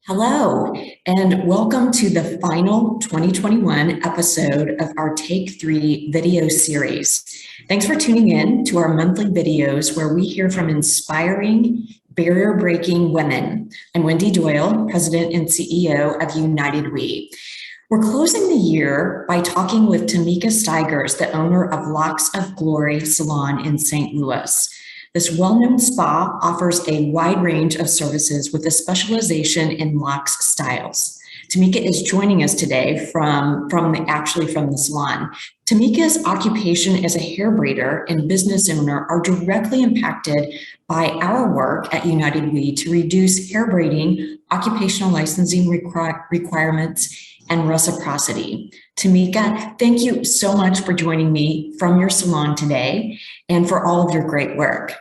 Hello, and welcome to the final 2021 episode of our Take 3 video series. Thanks for tuning in to our monthly videos where we hear from inspiring, barrier-breaking women. I'm Wendy Doyle, President and CEO of United We. We're closing the year by talking with Tameka Stigers, the owner of Locks of Glory Salon in St. Louis. This well-known spa offers a wide range of services with a specialization in locks styles. Tameka is joining us today from the salon. Tameka's occupation as a hair braider and business owner are directly impacted by our work at United We to reduce hair braiding, occupational licensing requirements, and reciprocity. Tameka, thank you so much for joining me from your salon today and for all of your great work.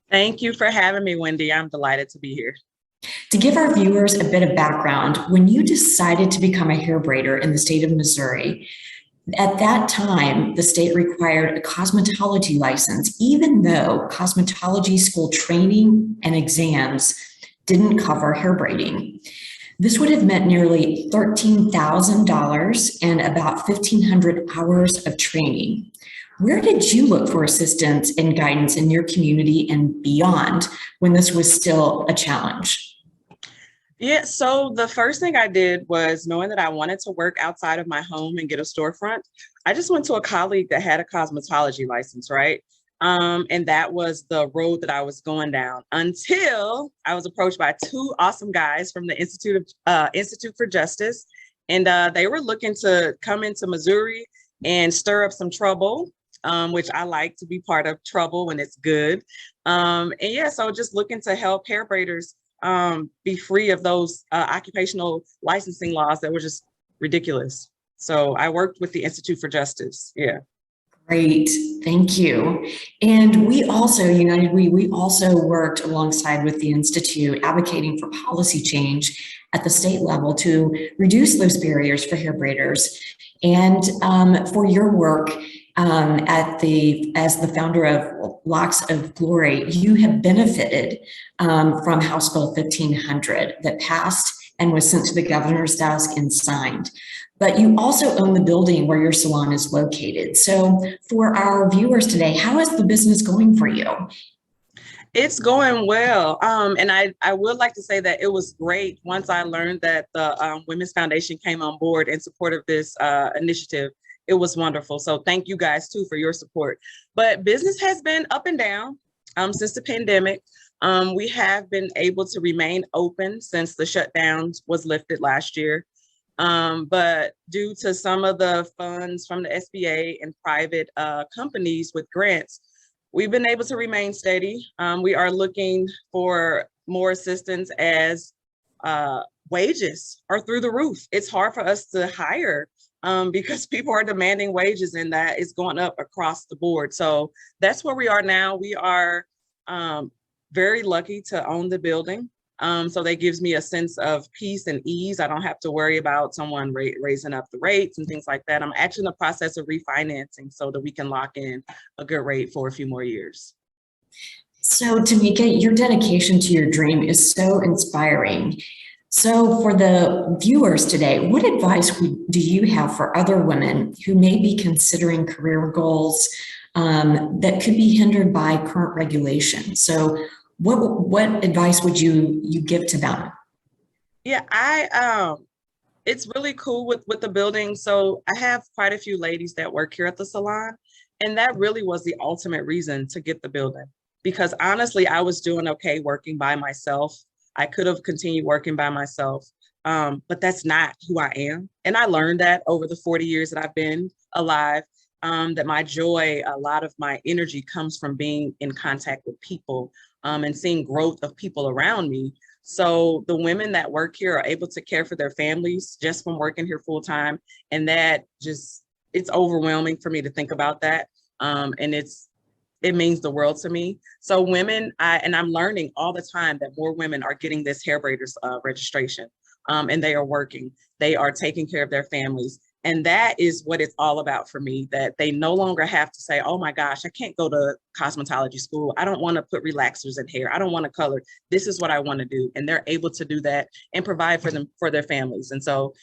Thank you for having me, Wendy. I'm delighted to be here. To give our viewers a bit of background, when you decided to become a hair braider in the state of Missouri, at that time, the state required a cosmetology license, even though cosmetology school training and exams didn't cover hair braiding. This would have meant nearly $13,000 and about 1,500 hours of training. Where did you look for assistance and guidance in your community and beyond when this was still a challenge? Yeah, so the first thing I did was knowing that I wanted to work outside of my home and get a storefront. I just went to a colleague that had a cosmetology license, right? And that was the road that I was going down until I was approached by two awesome guys from the Institute for Justice. And they were looking to come into Missouri and stir up some trouble. Which I like to be part of trouble when it's good. And yeah, so just looking to help hair braiders be free of those occupational licensing laws that were just ridiculous. So I worked with the Institute for Justice. Yeah. Great, thank you. And we also, United we also worked alongside with the Institute advocating for policy change at the state level to reduce those barriers for hair braiders. And for your work as the founder of Locks of Glory, you have benefited from House Bill 1500 that passed and was sent to the governor's desk and signed. But you also own the building where your salon is located. So for our viewers today, how is the business going for you? It's going well. And I would like to say that it was great once I learned that the Women's Foundation came on board in support of this initiative. It was wonderful. So thank you guys too for your support. But business has been up and down since the pandemic. We have been able to remain open since the shutdown was lifted last year. But due to some of the funds from the SBA and private companies with grants, we've been able to remain steady. We are looking for more assistance as wages are through the roof. It's hard for us to hire because people are demanding wages, and that is going up across the board. So that's where we are now. We are very lucky to own the building. So that gives me a sense of peace and ease. I don't have to worry about someone raising up the rates and things like that. I'm actually in the process of refinancing so that we can lock in a good rate for a few more years. So Tameka, your dedication to your dream is so inspiring. So for the viewers today, what advice do you have for other women who may be considering career goals that could be hindered by current regulation? So what advice would you give to them? Yeah, it's really cool with the building. So I have quite a few ladies that work here at the salon, and that really was the ultimate reason to get the building. Because honestly, I was doing okay working by myself. I could have continued working by myself, but that's not who I am. And I learned that over the 40 years that I've been alive, that my joy, a lot of my energy comes from being in contact with people and seeing growth of people around me. So the women that work here are able to care for their families just from working here full time. And that just, it's overwhelming for me to think about that. And it means the world to me. So women, I'm learning all the time that more women are getting this hair braiders registration and they are working. They are taking care of their families. And that is what it's all about for me, that they no longer have to say, oh my gosh, I can't go to cosmetology school. I don't want to put relaxers in hair. I don't want to color. This is what I want to do. And they're able to do that and provide for them, for their families. And so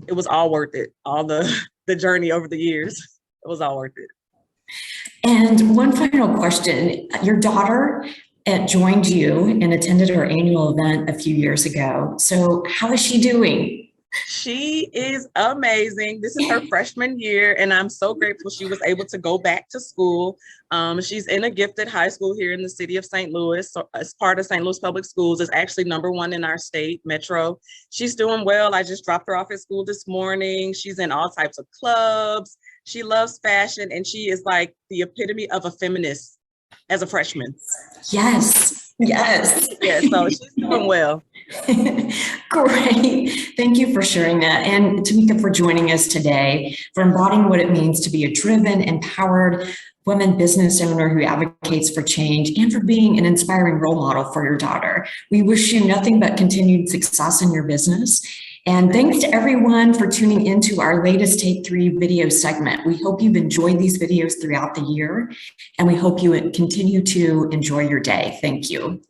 it was all worth it. All the journey over the years, it was all worth it. And one final question, your daughter joined you and attended our annual event a few years ago. So how is she doing? She is amazing. This is her freshman year, and I'm so grateful she was able to go back to school. She's in a gifted high school here in the city of St. Louis. So as part of St. Louis Public Schools, is actually #1 in our state, Metro. She's doing well. I just dropped her off at school this morning. She's in all types of clubs. She loves fashion, and she is like the epitome of a feminist as a freshman. Yes, yes. Yeah, so she's doing well. Great. Thank you for sharing that. And Tameka, for joining us today, for embodying what it means to be a driven, empowered woman business owner who advocates for change, and for being an inspiring role model for your daughter. We wish you nothing but continued success in your business. And thanks to everyone for tuning into our latest Take 3 video segment. We hope you've enjoyed these videos throughout the year, and we hope you continue to enjoy your day. Thank you.